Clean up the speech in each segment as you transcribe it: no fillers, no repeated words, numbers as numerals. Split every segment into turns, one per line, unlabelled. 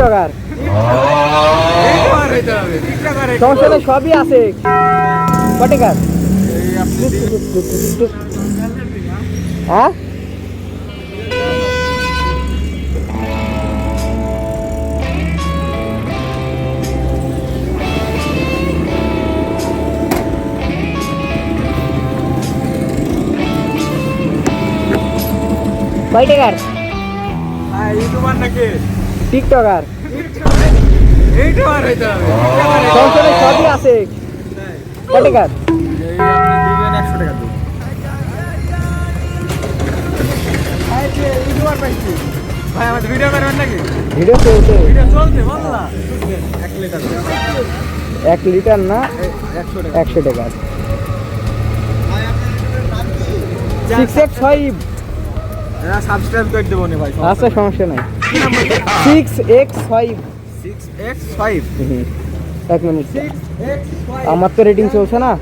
TikToker সমস্যা নেই, সবই আছে। কটেকার হ্যাঁ কয়টাকার
ইউটিউবার নাকি
টিকটকার
ইউটিউবার হইতে হবে
সমস্যা নেই, সবই আছে। কয়টাকার
এই আপনি দিবেন 100 টাকা দিন ভাই যে ইউটিউবার পাইছি ভাই আমাদের ভিডিও করবেন নাকি
ভিডিও চলছে।
ভিডিও চলছে বললা 1 লিটার
1 লিটার না
100 টাকা
100 টাকা। 6x5
সাবস্ক্রাইব করে দেবো নি ভাই
আচ্ছা সমস্যা নাই। 6x5
6x5
এক মিনিট,
6x5
আমার তো রেটিং চলছে না।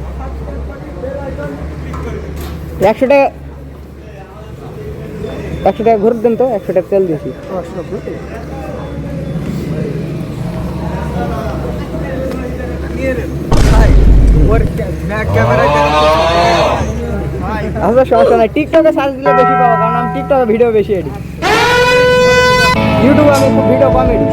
100 টাকা 100 টাকা ঘুরে দেন তো, 100 টাকা তেল দিয়েছি।
ভাই ওর ক্যামেরা
আচ্ছা সমস্যা নাই, টিকটকে সার্চ দিলে বেশি পাবো, কারণ আমি টিকটকে ভিডিও বেশি এডিট, ইউটিউবে আমি খুব ভিডিও কম এডিট।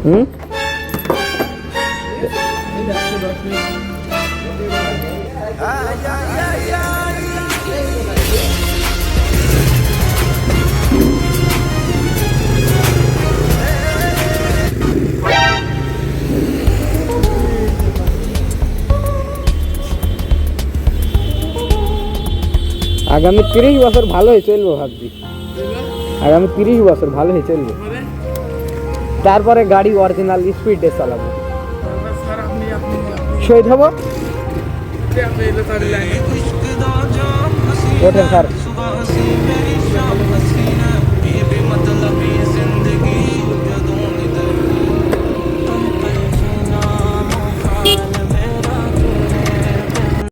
হুম আগামী 30 বছর ভালোই চলবো ভাবছি, আগামী 30 বছর ভালোই চলবে, তারপরে গাড়ি অরিজিনাল স্পিডে চালাবো, শহীদ হবো। ওঠেন স্যার।